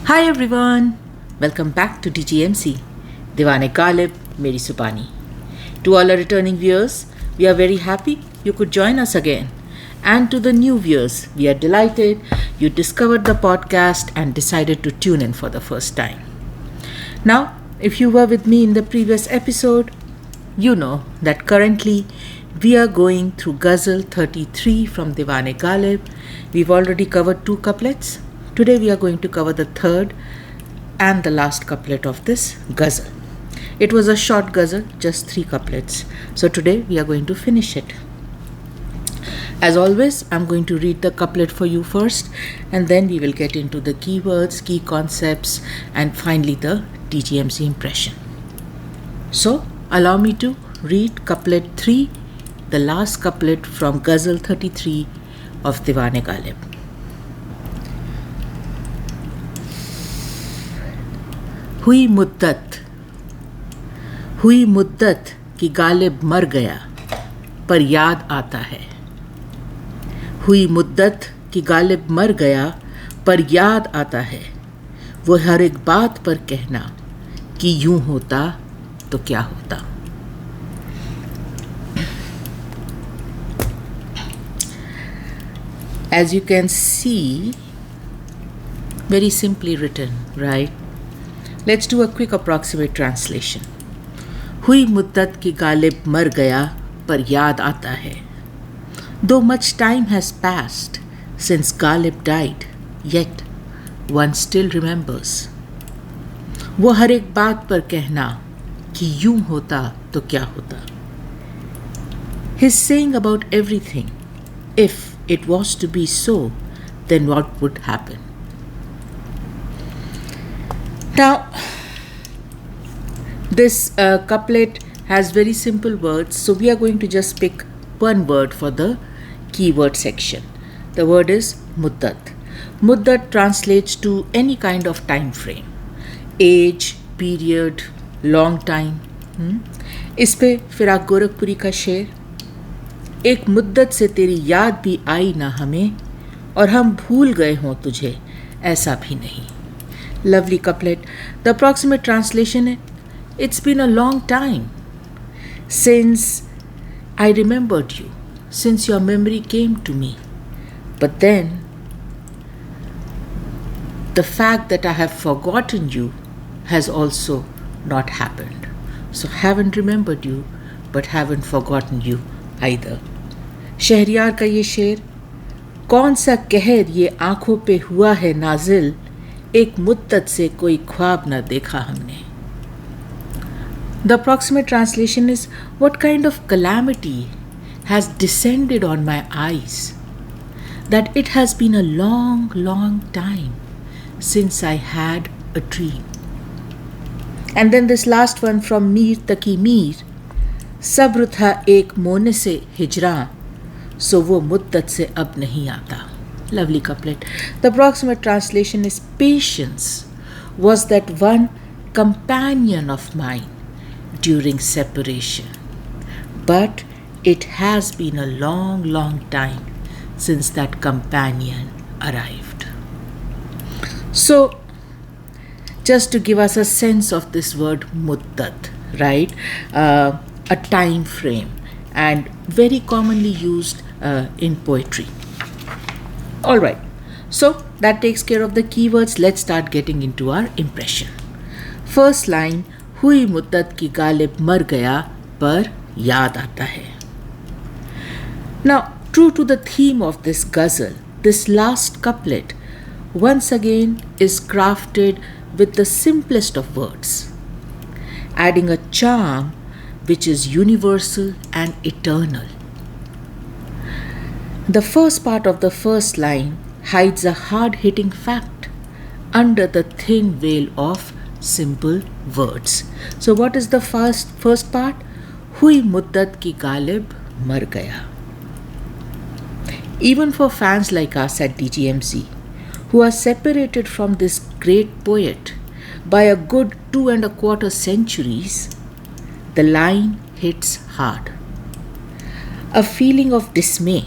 Hi everyone, welcome back to DGMZ, Diwan-e-Ghalib, Meri Subani. To all our returning viewers, we are very happy you could join us again. And to the new viewers, we are delighted you discovered the podcast and decided to tune in for the first time. Now, if you were with me in the previous episode, you know that currently we are going through Ghazal 33 from Divan-e-Ghalib. We've already covered 2 couplets. Today we are going to cover the third and the last couplet of this Ghazal. It was a short Ghazal, just 3 couplets. So today we are going to finish it. As always, I'm going to read the couplet for you first, and then we will get into the keywords, key concepts, and finally the DGMZ impression. So allow me to read couplet 3, the last couplet from Ghazal 33 of Divan-e-Ghalib. हुई मुद्दत कि गालिब मर गया पर याद आता है. हुई मुद्दत कि गालिब मर गया पर याद आता है. वो हर एक बात पर कहना कि यूं होता तो क्या होता. As you can see, very simply written, right? Let's do a quick approximate translation. हुई मुद्दत कि गालिब मर गया पर याद आता है. Though much time has passed since Ghalib died, yet one still remembers. वो हर एक बात पर कहना कि यूं होता तो क्या होता. He's saying about everything. If it was to be so, then what would happen? Now, this couplet has very simple words, so we are going to just pick one word for the keyword section. The word is muddat. Muddat translates to any kind of time frame, age, period, long time. इस पे फिराक गोरखपुरी का शेर, एक मुद्दत से तेरी याद भी आई ना हमें और हम भूल गए हों तुझे ऐसा भी नहीं. Lovely couplet. The approximate translation is, it's been a long time since I remembered you, since your memory came to me. But then, the fact that I have forgotten you has also not happened. So haven't remembered you, but haven't forgotten you either. Shahryar का ये शेर, कौन सा कहर ये आंखों पे हुआ है नाजिल, एक मुद्दत से कोई ख्वाब न देखा हमने. The approximate translation is, what kind of calamity has descended on my eyes, that it has been a long, long time since I had a dream. And then this last one from Mir Taki Mir, सब्र था एक मोने से हिजरा, सो वो मुद्दत से अब नहीं आता. Lovely couplet. The approximate translation is, patience was that one companion of mine during separation, but it has been a long, long time since that companion arrived. So, just to give us a sense of this word muddat, right? A time frame, and very commonly used in poetry. All right, so that takes care of the keywords. Let's start getting into our impression. First line, हुई मुद्दत कि गालिब मर गया पर याद आता है. Now, true to the theme of this ghazal, this last couplet once again is crafted with the simplest of words, adding a charm which is universal and eternal. The first part of the first line hides a hard-hitting fact under the thin veil of simple words. So what is the first part? हुई मुद्दत कि गालिब मर गया. Even for fans like us at DGMZ, who are separated from this great poet by a good 2.25 centuries, the line hits hard. A feeling of dismay,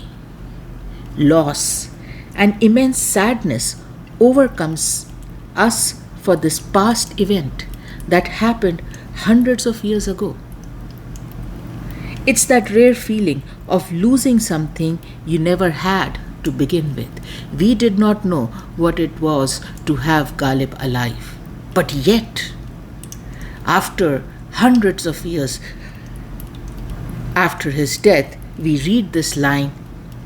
loss, and immense sadness overcomes us for this past event that happened hundreds of years ago. It's that rare feeling of losing something you never had to begin with. We did not know what it was to have Ghalib alive. But yet, after hundreds of years after his death, we read this line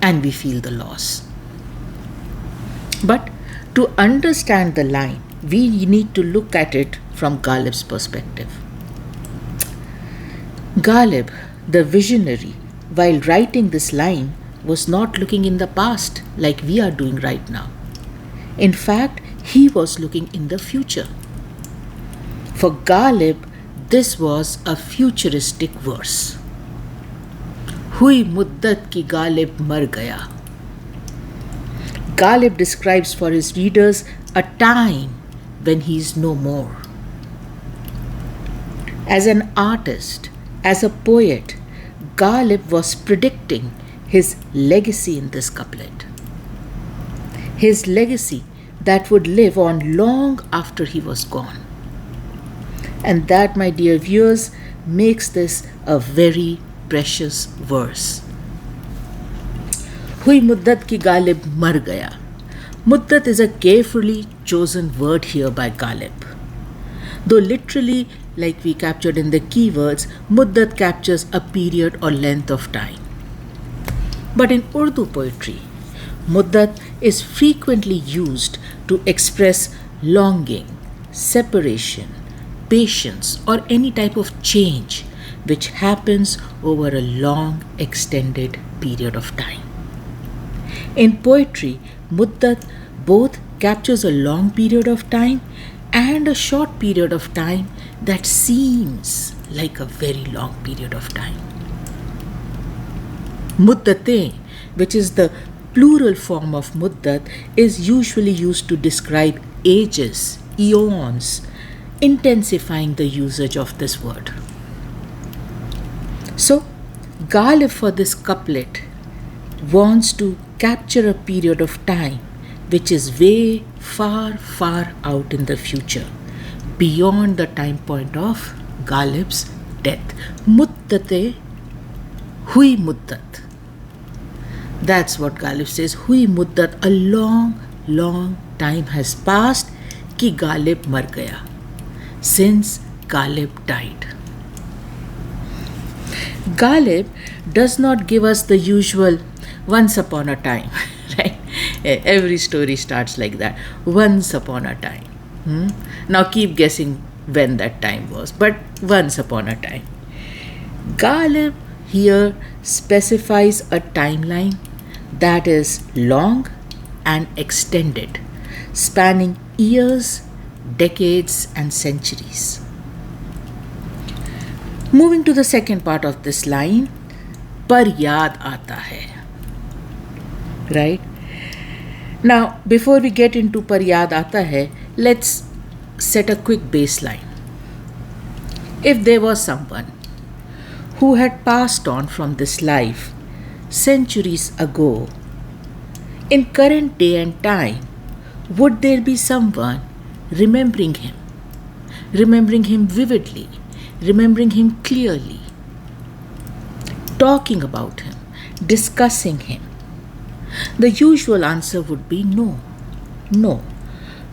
and we feel the loss. But to understand the line, we need to look at it from Ghalib's perspective. Ghalib, the visionary, while writing this line, was not looking in the past like we are doing right now. In fact, he was looking in the future. For Ghalib, this was a futuristic verse. Hui Muddat ki Ghalib mar gaya. Ghalib describes for his readers a time when he is no more. As an artist, as a poet, Ghalib was predicting his legacy in this couplet. His legacy that would live on long after he was gone. And that, my dear viewers, makes this a very precious verse. Hui Muddat ki Ghalib mar gaya. Muddat is a carefully chosen word here by Ghalib. Though literally, like we captured in the keywords, Muddat captures a period or length of time. But in Urdu poetry, Muddat is frequently used to express longing, separation, patience, or any type of change which happens over a long extended period of time. In poetry, Muddat both captures a long period of time and a short period of time that seems like a very long period of time. Muddate, which is the plural form of Muddat, is usually used to describe ages, eons, intensifying the usage of this word. So, Ghalib for this couplet wants to capture a period of time which is way far, far out in the future, beyond the time point of Ghalib's death. Muddate, Hui Muddat. That's what Ghalib says. Hui Muddat, a long, long time has passed, ki Ghalib mar gaya, since Ghalib died. Ghalib does not give us the usual once upon a time, right? Every story starts like that. Once upon a time. Now keep guessing when that time was, but once upon a time. Ghalib here specifies a timeline that is long and extended, spanning years, decades, and centuries. Moving to the second part of this line, par yaad aata hai. Right? Now, before we get into par yaad aata hai, let's set a quick baseline. If there was someone who had passed on from this life centuries ago, in current day and time, would there be someone remembering him vividly, remembering him clearly, talking about him, discussing him? The usual answer would be no. No.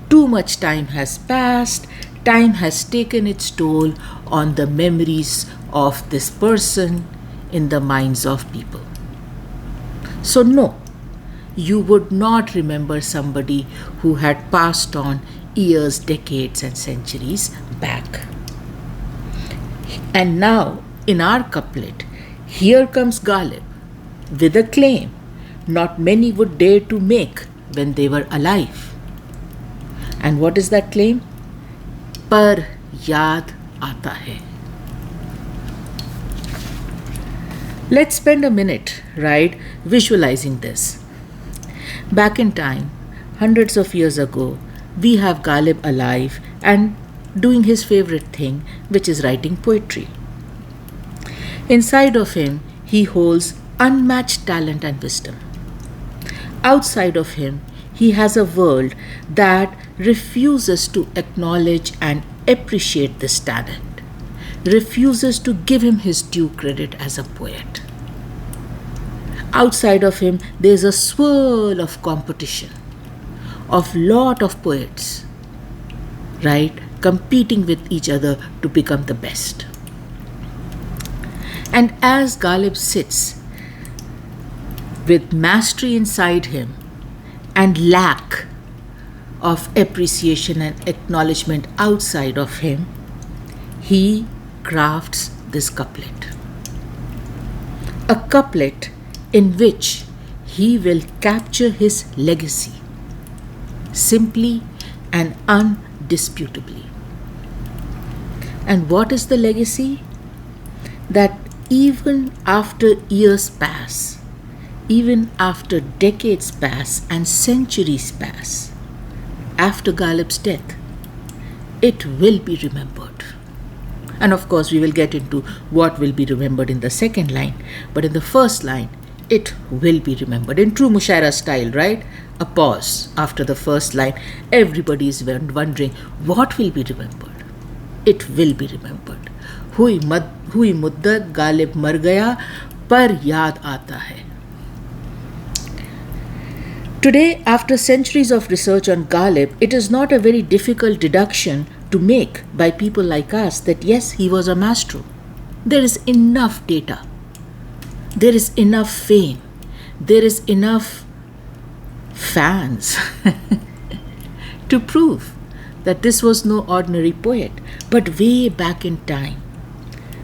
Too much time has passed, time has taken its toll on the memories of this person in the minds of people. So no, you would not remember somebody who had passed on years, decades, and centuries back. And now, in our couplet, here comes Ghalib with a claim not many would dare to make when they were alive. And what is that claim? Par yaad aata hai. Let's spend a minute, right, visualizing this. Back in time, hundreds of years ago, we have Ghalib alive and doing his favorite thing, which is writing poetry. Inside of him, he holds unmatched talent and wisdom. Outside of him, he has a world that refuses to acknowledge and appreciate this talent, refuses to give him his due credit as a poet. Outside of him, there's a swirl of competition, of lot of poets, right, competing with each other to become the best. And as Ghalib sits with mastery inside him and lack of appreciation and acknowledgement outside of him, he crafts this couplet. A couplet in which he will capture his legacy simply and undisputably. And what is the legacy? That even after years pass, even after decades pass and centuries pass, after Ghalib's death, it will be remembered. And of course, we will get into what will be remembered in the second line. But in the first line, it will be remembered. In true Mushaira style, right? A pause after the first line. Everybody is wondering, what will be remembered? It will be remembered. Hui Muddat Ghalib mar gaya, par yaad aata hai. Today, after centuries of research on Ghalib, it is not a very difficult deduction to make by people like us that yes, he was a maestro. There is enough data. There is enough fame. There is enough fans to prove that this was no ordinary poet. But way back in time,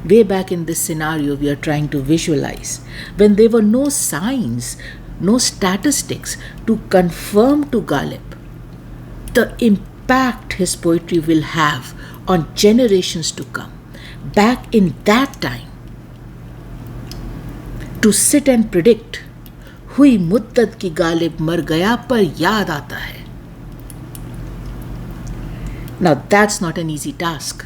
way back in this scenario we are trying to visualize, when there were no signs, no statistics to confirm to Ghalib the impact his poetry will have on generations to come. Back in that time, to sit and predict, Hui Muddat ki Ghalib mar gaya par yaad aata hai. Now that's not an easy task.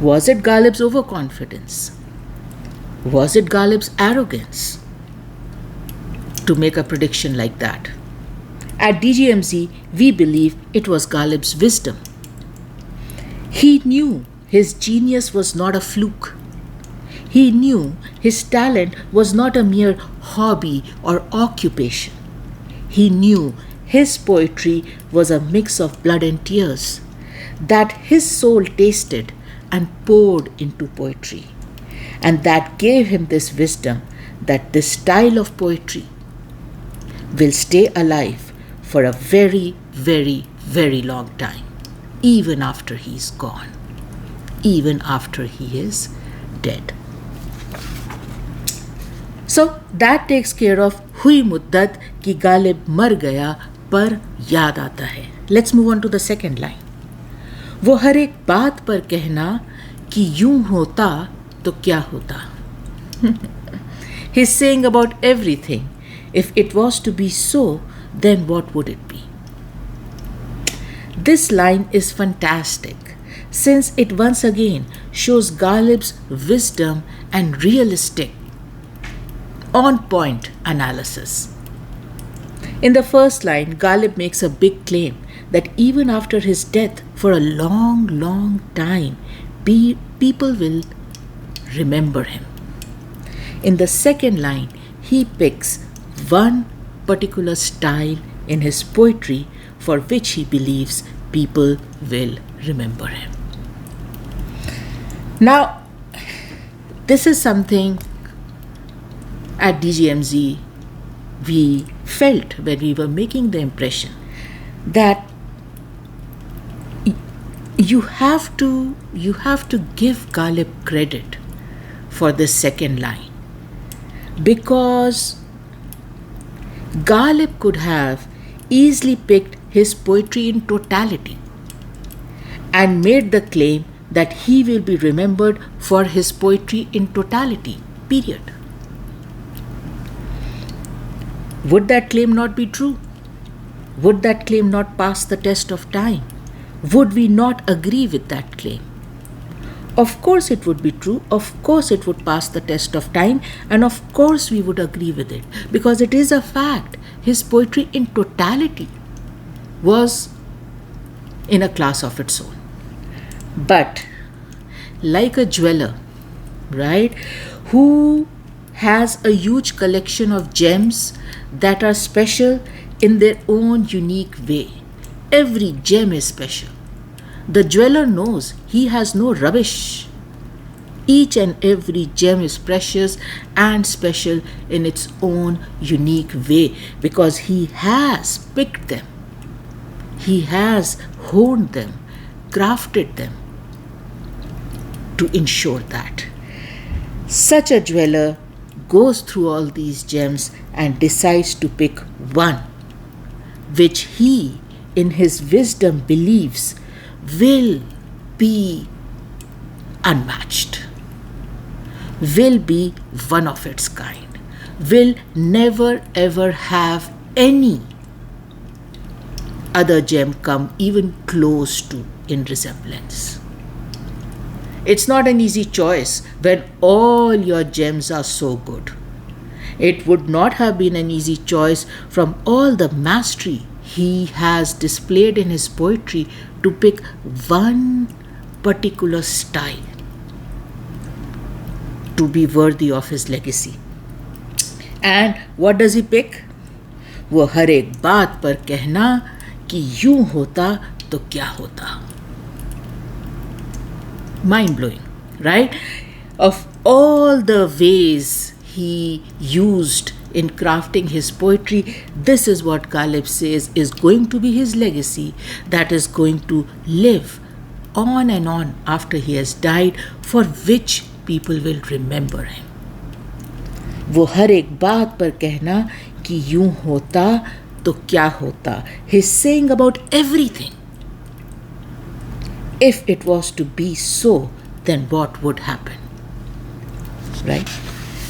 Was it Ghalib's overconfidence? Was it Ghalib's arrogance to make a prediction like that? At DGMZ, we believe it was Ghalib's wisdom. He knew his genius was not a fluke. He knew his talent was not a mere hobby or occupation. He knew his poetry was a mix of blood and tears that his soul tasted and poured into poetry. And that gave him this wisdom that this style of poetry will stay alive for a very, very, very long time, even after he's gone, even after he is dead. So that takes care of Hui Muddat ki Ghalib mar gaya par yaad aata hai. Let's move on to the second line. वो हर एक बात पर कहना कि यूं होता तो क्या होता. He's saying about everything. If it was to be so, then what would it be? This line is fantastic since it once again shows Ghalib's wisdom and realistic, on-point analysis. In the first line, Ghalib makes a big claim that even after his death, for a long, long time, people will remember him. In the second line, he picks one particular style in his poetry for which he believes people will remember him. Now, this is something at DGMZ we felt when we were making the impression that you have to give Ghalib credit for this second line, because Ghalib could have easily picked his poetry in totality and made the claim that he will be remembered for his poetry in totality, period. Would that claim not be true? Would that claim not pass the test of time? Would we not agree with that claim? Of course it would be true, of course it would pass the test of time, and of course we would agree with it, because it is a fact. His poetry in totality was in a class of its own. But like a jeweler, right, who has a huge collection of gems that are special in their own unique way. Every gem is special. The jeweler knows he has no rubbish. Each and every gem is precious and special in its own unique way because he has picked them. He has honed them, crafted them to ensure that. Such a jeweler goes through all these gems and decides to pick one which he, in his wisdom, believes will be unmatched, will be one of its kind, will never ever have any other gem come even close to in resemblance. It's not an easy choice when all your gems are so good. It would not have been an easy choice from all the mastery he has displayed in his poetry to pick one particular style to be worthy of his legacy. And what does he pick? वो हर एक बात पर कहना कि यूं होता तो क्या होता. Mind blowing, right? Of all the ways he used in crafting his poetry, this is what Ghalib says is going to be his legacy, that is going to live on and on after he has died, for which people will remember him. वो हर एक बात पर कहना कि यूं होता तो क्या होता. He's saying about everything. If it was to be so, then what would happen? Right?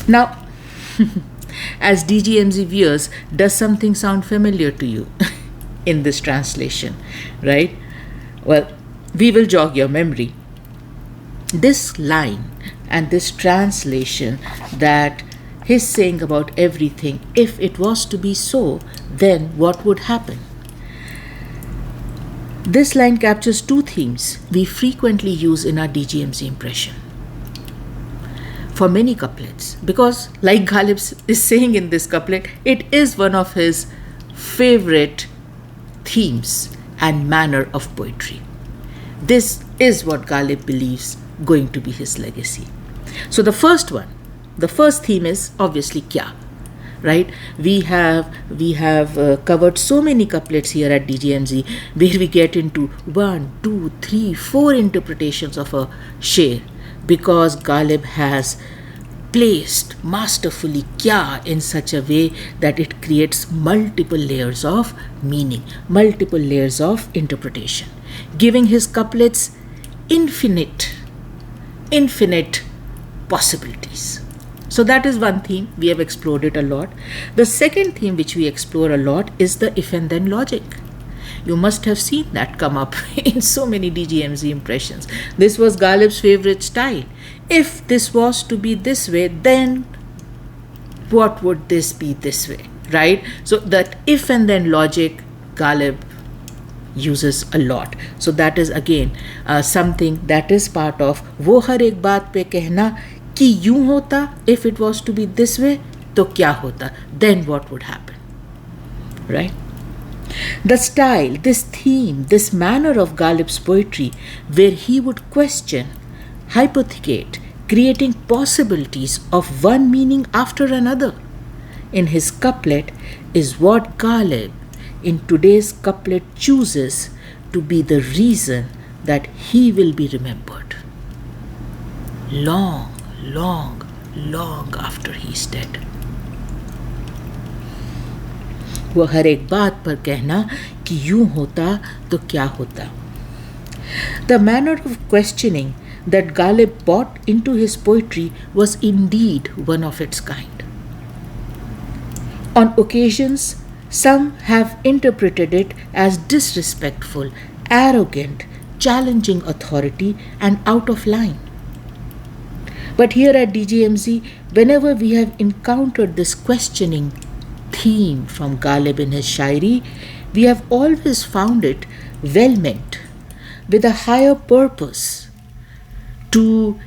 Now, as DGMZ viewers, does something sound familiar to you in this translation? Right? Well, we will jog your memory. This line and this translation that he's saying about everything, if it was to be so, then what would happen? This line captures two themes we frequently use in our DGMZ impression for many couplets, because like Ghalib is saying in this couplet, it is one of his favorite themes and manner of poetry. This is what Ghalib believes going to be his legacy. So the first theme is obviously kya. Right? We have covered so many couplets here at DGMZ where we get into 1, 2, 3, 4 interpretations of a sher, because Ghalib has placed masterfully kya in such a way that it creates multiple layers of meaning, multiple layers of interpretation, giving his couplets infinite possibilities. So that is one theme. We have explored it a lot. The second theme which we explore a lot is the if and then logic. You must have seen that come up in so many DGMZ impressions. This was Ghalib's favorite style. If this was to be this way, then what would this be this way? Right? So that if and then logic, Ghalib uses a lot. So that is again something that is part of वो हर एक बात पे कहना कि यूं होता, if it was to be this way, तो क्या होता? Then what would happen? Right? The style, this theme, this manner of Ghalib's poetry, where he would question, hypothecate, creating possibilities of one meaning after another in his couplet, is what Ghalib in today's couplet chooses to be the reason that he will be remembered long after he's dead. वो हर एक बात पर कहना कि यूं होता तो क्या होता. The manner of questioning that Ghalib brought into his poetry was indeed one of its kind. On occasions, some have interpreted it as disrespectful, arrogant, challenging authority, and out of line. But here at DGMZ, whenever we have encountered this questioning theme from Ghalib in his shairi, we have always found it well meant with a higher purpose to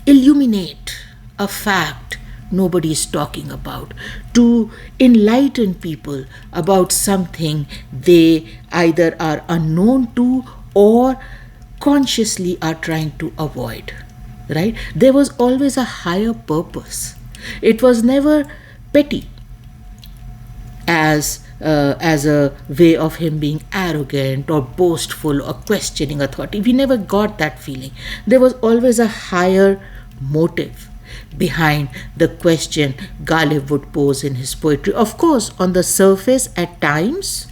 illuminate a fact nobody is talking about, to enlighten people about something they either are unknown to or consciously are trying to avoid, right? There was always a higher purpose. It was never petty as a way of him being arrogant or boastful or questioning authority. We never got that feeling. There was always a higher motive behind the question Ghalib would pose in his poetry. Of course, on the surface, at times,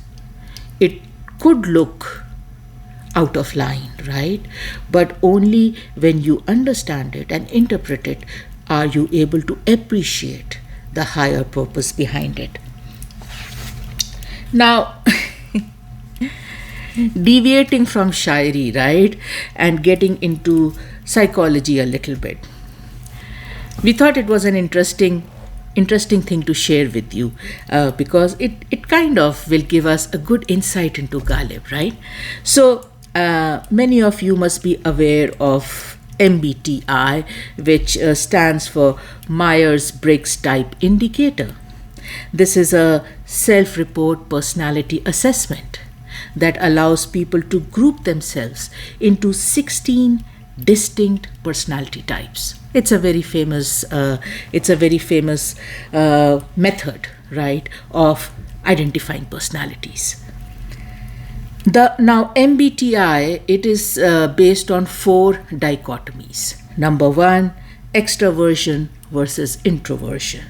it could look out of line, right? But only when you understand it and interpret it are you able to appreciate the higher purpose behind it. Now, deviating from shairi, right, and getting into psychology a little bit, we thought it was an interesting thing to share with you because it kind of will give us a good insight into Ghalib, right? So, many of you must be aware of MBTI, which stands for Myers-Briggs Type Indicator. This is a self-report personality assessment that allows people to group themselves into 16 distinct personality types. It's a very famous method, right, of identifying personalities. Now MBTI, it is based on 4 dichotomies. Number 1, extroversion versus introversion.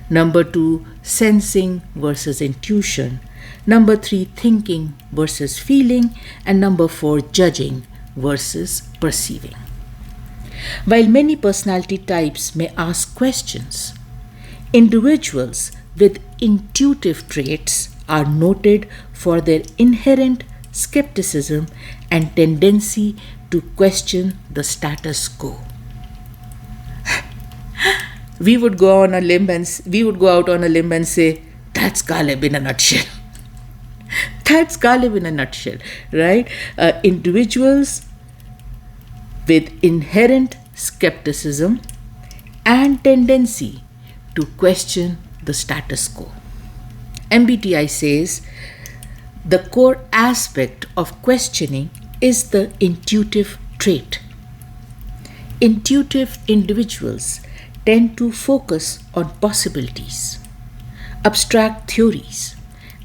Number 2, sensing versus intuition. Number 3, thinking versus feeling. And number 4, judging versus perceiving. While many personality types may ask questions, individuals with intuitive traits are noted for their inherent skepticism and tendency to question the status quo. We would go out on a limb and say, that's Ghalib in a nutshell. That's Ghalib in a nutshell, right? Individuals with inherent skepticism and tendency to question the status quo. MBTI says the core aspect of questioning is the intuitive trait. Intuitive individuals tend to focus on possibilities, abstract theories,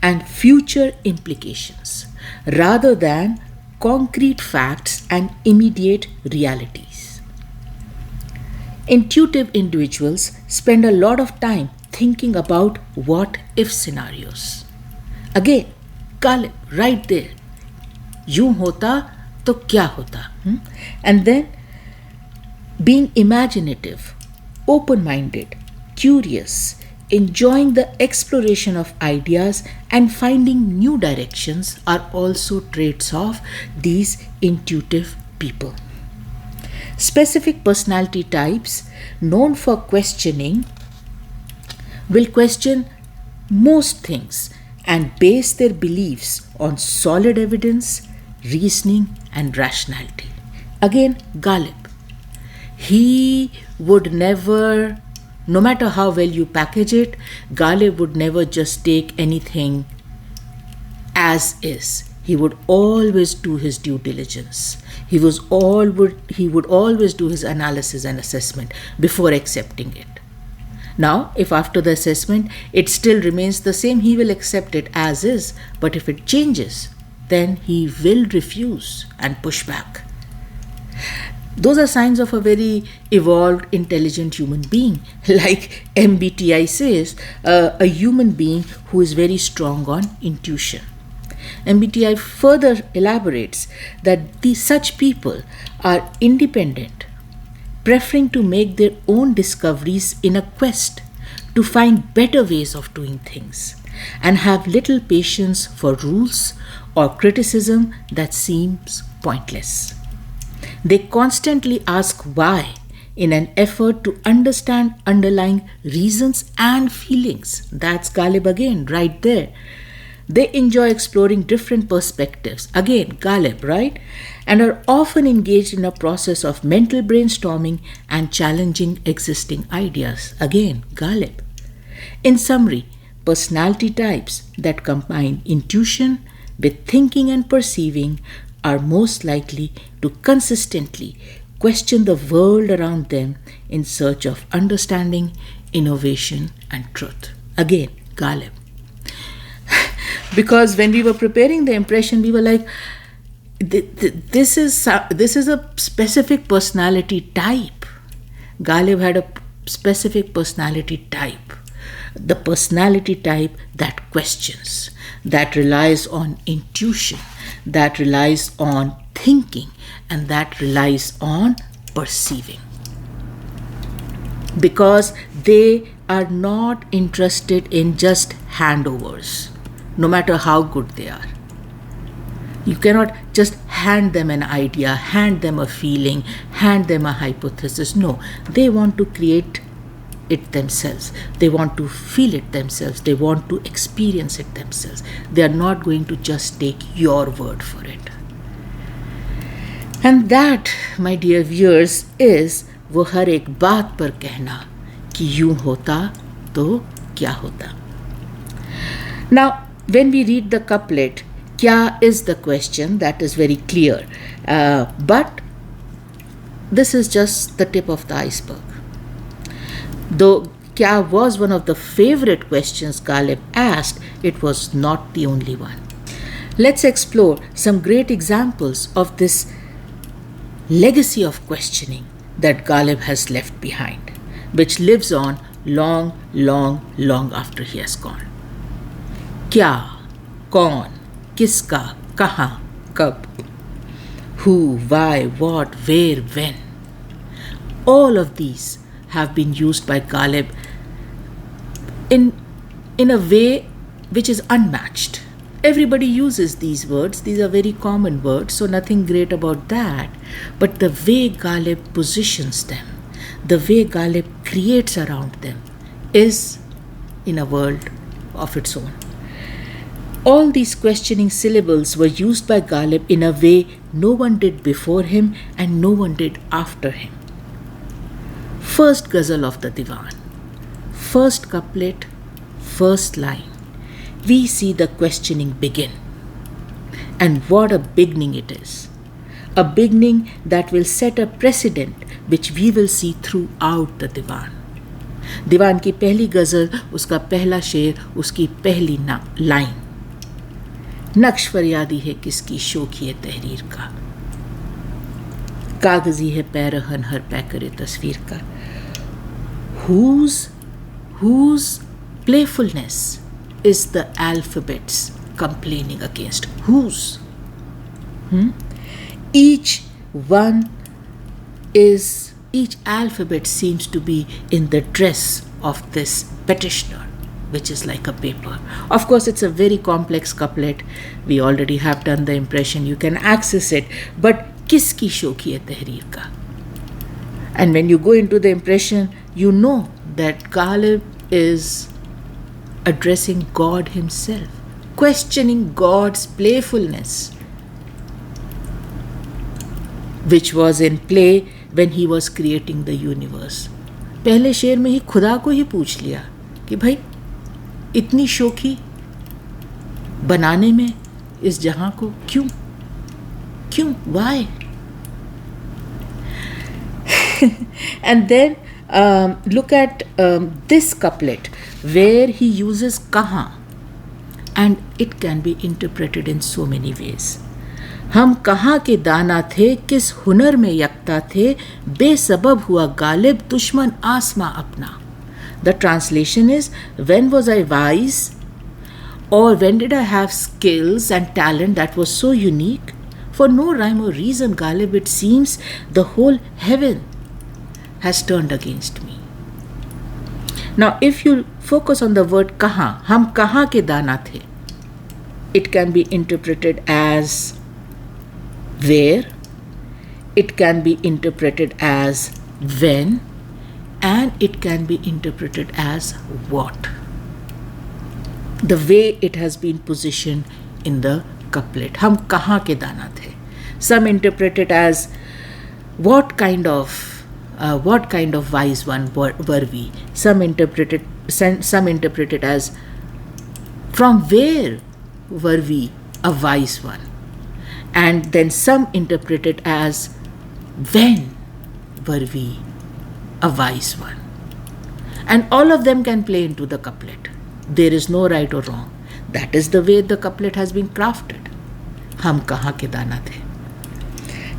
and future implications rather than concrete facts and immediate realities. Intuitive individuals spend a lot of time thinking about what-if scenarios. Again, Ghalib, right there. Yuun hota, to kya hota? And then being imaginative, open-minded, curious, enjoying the exploration of ideas and finding new directions are also traits of these intuitive people. Specific personality types known for questioning will question most things and base their beliefs on solid evidence, reasoning, and rationality. Again, Ghalib. He would never, no matter how well you package it, Ghalib would never just take anything as is. He would always do his due diligence. He would always do his analysis and assessment before accepting it. Now, if after the assessment it still remains the same, he will accept it as is. But if it changes, then he will refuse and push back. Those are signs of a very evolved, intelligent human being. Like MBTI says, a human being who is very strong on intuition. MBTI further elaborates that such people are independent, preferring to make their own discoveries in a quest to find better ways of doing things, and have little patience for rules or criticism that seems pointless. They constantly ask why in an effort to understand underlying reasons and feelings. That's Ghalib again, right there. They enjoy exploring different perspectives. Again, Ghalib, right? and are often engaged in a process of mental brainstorming and challenging existing ideas. Again, Ghalib. In summary, personality types that combine intuition with thinking and perceiving are most likely to consistently question the world around them in search of understanding, innovation, and truth. Again, Ghalib. Because when we were preparing the impression, we were like, this is a specific personality type. Ghalib had a specific personality type. The personality type that questions, that relies on intuition, that relies on thinking, and that relies on perceiving. Because they are not interested in just handovers, no matter how good they are. You cannot just hand them an idea, hand them a feeling, hand them a hypothesis. No, they want to create it themselves. They want to feel it themselves. They want to experience it themselves. They are not going to just take your word for it. And that, my dear viewers, is वो हर एक बात पर कहना कि यूं होता तो क्या होता. Now, when we read the couplet, kya is the question, that is very clear. But this is just the tip of the iceberg. Though kya was one of the favorite questions Ghalib asked, it was not the only one. Let's explore some great examples of this legacy of questioning that Ghalib has left behind, which lives on long, long, long after he has gone. Kya, kaun, kiska, kahan, kab, who, why, what, where, when. All of these have been used by Ghalib in a way which is unmatched. Everybody uses these words. These are very common words, so nothing great about that. But the way Ghalib positions them, the way Ghalib creates around them, is in a world of its own. All these questioning syllables were used by Ghalib in a way no one did before him and no one did after him. First ghazal of the Divan, first couplet, first line, we see the questioning begin. And what a beginning it is. A beginning that will set a precedent which we will see throughout the Divan. दीवान की पहली गज़ल, उसका पहला शेर, उसकी पहली line. नक्श फरियादी है किसकी शौक़ी तहरीर का, कागज़ी है पैरहन हर पैकर तस्वीर का. Whose playfulness is the alphabets complaining against? Whose? Each alphabet seems to be in the dress of this petitioner, which is like a paper. Of course, it's a very complex couplet. We already have done the impression. You can access it. But kiski shauki hai tahreer ka? And when you go into the impression, you know that Ghalib is addressing God himself, questioning God's playfulness, which was in play when he was creating the universe. पहले शेर में ही खुदा को ही पूछ लिया कि भाई इतनी शौकी बनाने में इस जहां को क्यों why? And then look at this couplet where he uses kahan, and it can be interpreted in so many ways. हम कहाँ के दाना थे, किस हुनर में यकता थे, बेसबब हुआ गालिब दुश्मन आसमां अपना. The translation is, when was I wise, or when did I have skills and talent that was so unique? For no rhyme or reason, Ghalib, it seems the whole heaven has turned against me. Now, if you focus on the word kahan, हम कहाँ के दाना थे, it can be interpreted as where, it can be interpreted as when, and it can be interpreted as what. The way it has been positioned in the couplet, हम कहाँ के दाना थे. Some interpret it as what kind of wise one were we? Some interpret it as from where were we a wise one? And then some interpret it as when were we a wise one? And all of them can play into the couplet. There is no right or wrong. That is the way the couplet has been crafted. Hum kahan ke dana the.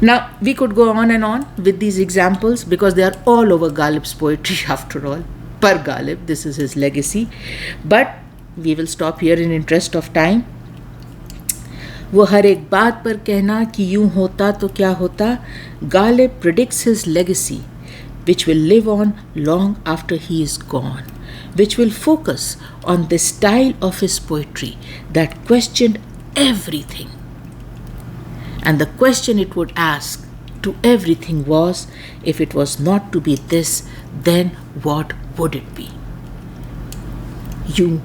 Now, we could go on and on with these examples because they are all over Ghalib's poetry after all. Per Ghalib, this is his legacy. But we will stop here in interest of time. वो हर एक बात पर कहना कि यूं होता तो क्या होता. Ghalib predicts his legacy, which will live on long after he is gone, which will focus on the style of his poetry that questioned everything. And the question it would ask to everything was, if it was not to be this, then what would it be? यूं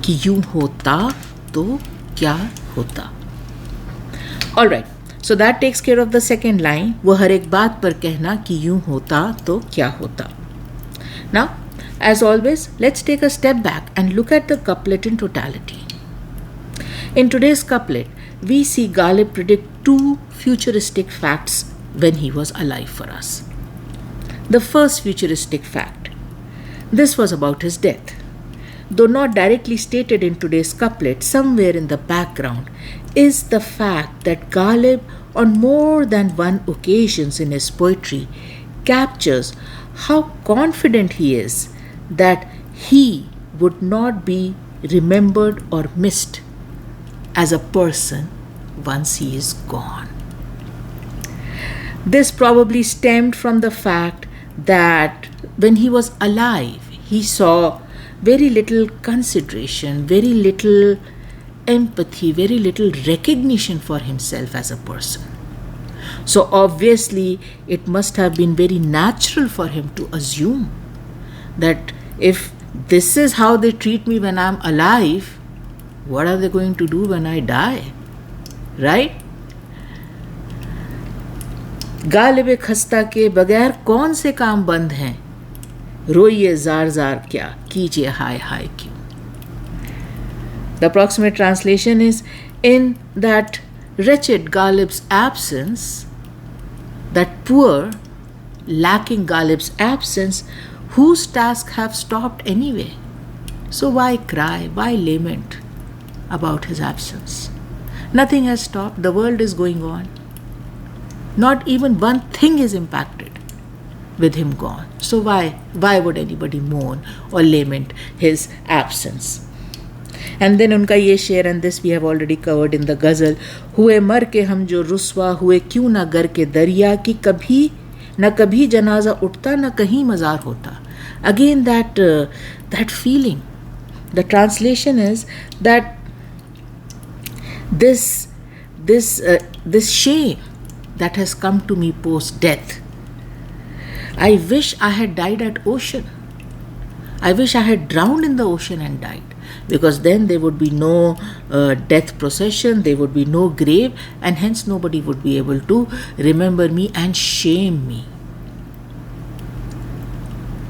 कि यूं होता तो क्या होता. All right. So that takes care of the second line. वो हर एक बात पर कहना कि यूं होता तो क्या होता. Now, as always, let's take a step back and look at the couplet in totality. In today's couplet, we see Ghalib predict two futuristic facts when he was alive for us. The first futuristic fact, this was about his death. Though not directly stated in today's couplet, somewhere in the background is the fact that Ghalib, on more than one occasions in his poetry, captures how confident he is that he would not be remembered or missed as a person once he is gone. This probably stemmed from the fact that when he was alive, he saw very little consideration, very little empathy, very little recognition for himself as a person. So obviously, it must have been very natural for him to assume that if this is how they treat me when I'm alive, what are they going to do when I die? Right? Ghalib खस्ता के बगैर कौन से काम बंद हैं, रोइए jar jar क्या, कीजिए हाय हाय क्यों. The approximate translation is, in that wretched Ghalib's absence, that poor, lacking Ghalib's absence, whose tasks have stopped anyway. So why cry, why lament about his absence? Nothing has stopped, the world is going on. Not even one thing is impacted with him gone. So why would anybody mourn or lament his absence? And then उनका ये शेर, and this we have already covered in the ghazal, हुए मर के हम जो रुस्वा हुए क्यों ना गर के दरिया की कभी न कभी जनाजा उठता न कहीं मज़ार होता. Again that feeling. The translation is that this shame that has come to me post death. I wish I had died at ocean. I wish I had drowned in the ocean and died, because then there would be no death procession, there would be no grave, and hence nobody would be able to remember me and shame me.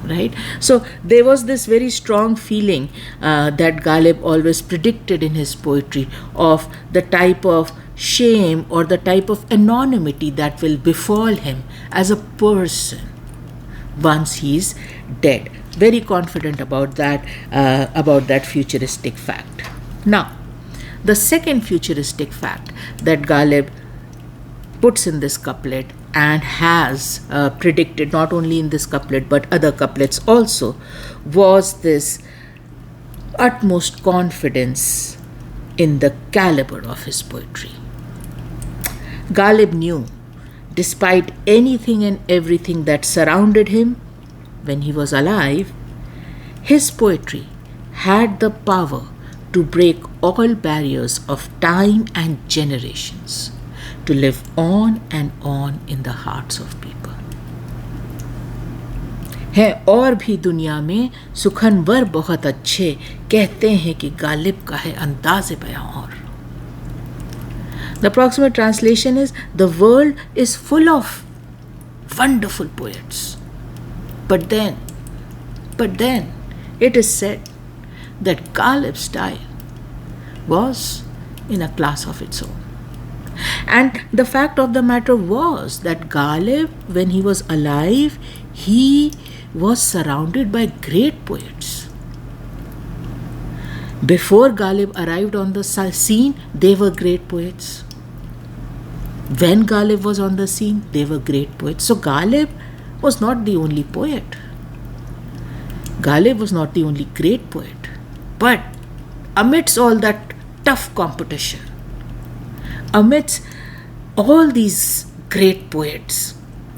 Right? So there was this very strong feeling that Ghalib always predicted in his poetry of the type of shame or the type of anonymity that will befall him as a person once he is dead. Very confident about that futuristic fact. Now, the second futuristic fact that Ghalib puts in this couplet and has predicted not only in this couplet but other couplets also was this utmost confidence in the caliber of his poetry. Ghalib knew, despite anything and everything that surrounded him when he was alive, his poetry had the power to break all barriers of time and generations, to live on and on in the hearts of people. है और भी दुनिया में सुखनवर बहुत अच्छे, कहते हैं कि गालिब का है अंदाज़े बयां और. The approximate translation is, the world is full of wonderful poets. But then, it is said that Ghalib's style was in a class of its own. And the fact of the matter was that Ghalib, when he was alive, he was surrounded by great poets. Before Ghalib arrived on the scene, they were great poets. When Ghalib was on the scene, they were great poets. So Ghalib was not the only poet. Ghalib was not the only great poet. But amidst all that tough competition, amidst all these great poets,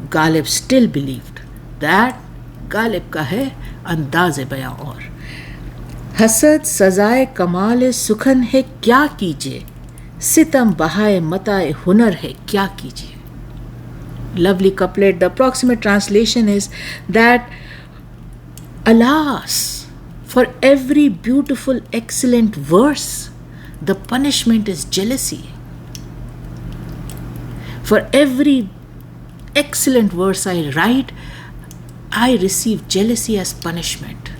Ghalib still believed that Ghalib का है अंदाज़े बयां और हसद सजाए कमाल सुखन है क्या कीजिए सितम बहाए मताए हुनर है क्या कीजिए. Lovely couplet. The approximate translation is that, alas, for every beautiful, excellent verse, the punishment is jealousy. For every excellent verse I write, I receive jealousy as punishment.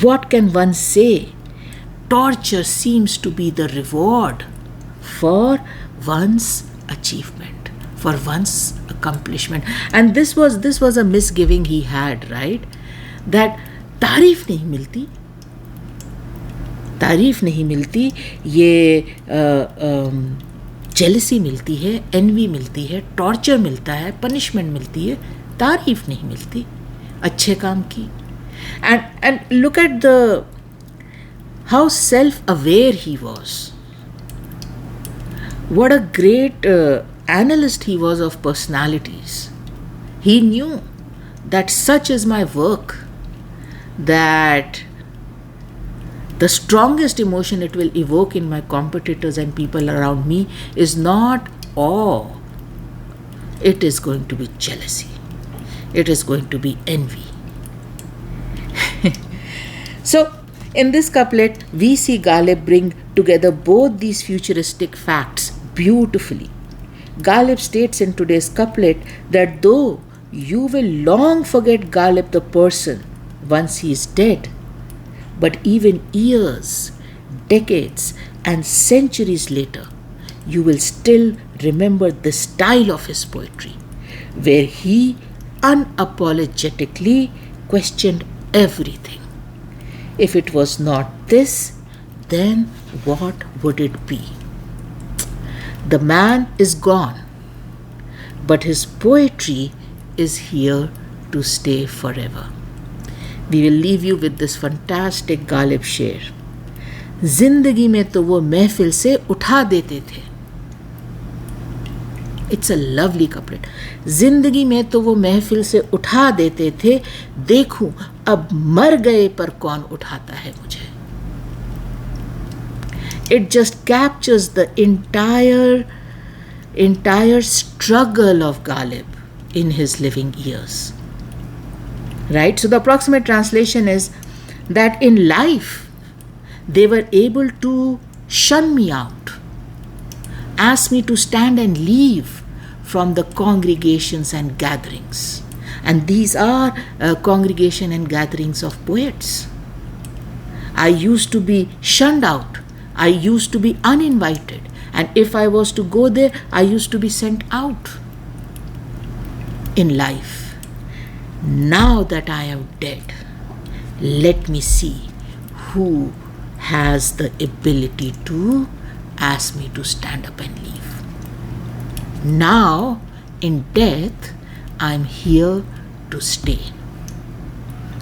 What can one say? Torture seems to be the reward for one's achievement, for one's accomplishment. And this was a misgiving he had, right? That तारीफ नहीं मिलती, ये jealousy मिलती है, N V मिलती है, torture मिलता है, पनिशमेंट मिलती है, तारीफ नहीं मिलती अच्छे काम की. And look at how self-aware he was. What a great analyst he was of personalities. He knew that such is my work, that the strongest emotion it will evoke in my competitors and people around me is not awe. It is going to be jealousy. It is going to be envy. So, in this couplet, we see Ghalib bring together both these futuristic facts beautifully. Ghalib states in today's couplet that though you will long forget Ghalib the person once he is dead, but even years, decades, and centuries later, you will still remember the style of his poetry, where he unapologetically questioned everything. If it was not this, then what would it be? The man is gone, but his poetry is here to stay forever. We will leave you with this fantastic Ghalib शेर. जिंदगी में तो वो महफिल से उठा देते थे. It's a lovely couplet. जिंदगी में तो वो महफिल से उठा देते थे, देखूं अब मर गए पर कौन उठाता है मुझे. It just captures the entire struggle of Ghalib in his living years. Right? So the approximate translation is that in life they were able to shun me out, ask me to stand and leave from the congregations and gatherings. And these are congregation and gatherings of poets. I used to be shunned out. I used to be uninvited. And if I was to go there, I used to be sent out in life. Now that I am dead, let me see who has the ability to ask me to stand up and leave. Now, in death, I am here to stay.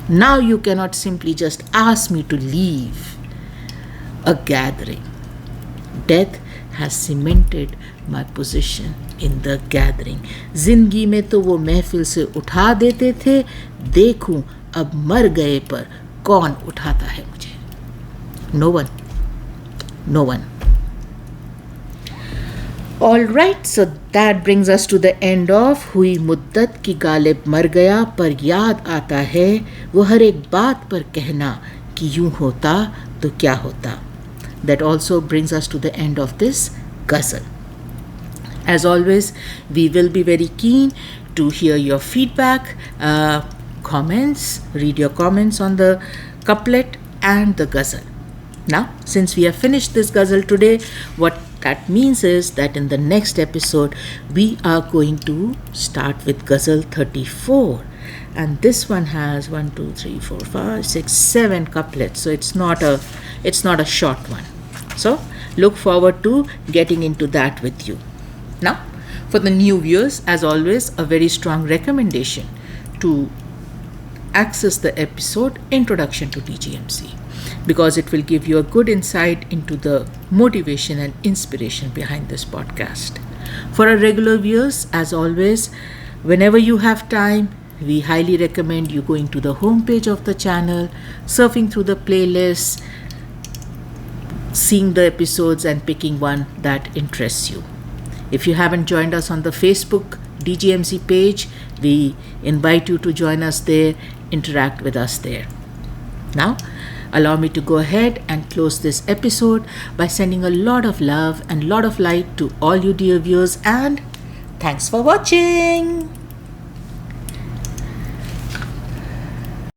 Now you cannot simply just ask me to leave a gathering. Death has cemented my position in the gathering. जिंदगी में तो वो महफिल से उठा देते थे, देखूं अब मर गए पर कौन उठाता है मुझे. No one. No one. Alright, so that brings us to the end of हुई मुद्दत की गालिब मर गया पर याद आता है वो हर एक बात पर कहना कि यूं होता तो क्या होता. that also brings us to the end of this ghazal. As always, we will be very keen to hear your feedback, comments, read your comments on the couplet and the ghazal. Now, since we have finished this ghazal today, what that means is that in the next episode, we are going to start with ghazal 34. And this one has 1, 2, 3, 4, 5, 6, 7 couplets. So it's not a short one. So look forward to getting into that with you. Now, for the new viewers, as always, a very strong recommendation to access the episode Introduction to DGMZ, because it will give you a good insight into the motivation and inspiration behind this podcast. For our regular viewers, as always, whenever you have time, we highly recommend you going to the homepage of the channel, surfing through the playlists, seeing the episodes and picking one that interests you. If you haven't joined us on the Facebook DGMZ page, we invite you to join us there, interact with us there. Now, allow me to go ahead and close this episode by sending a lot of love and lot of light to all you dear viewers, and thanks for watching.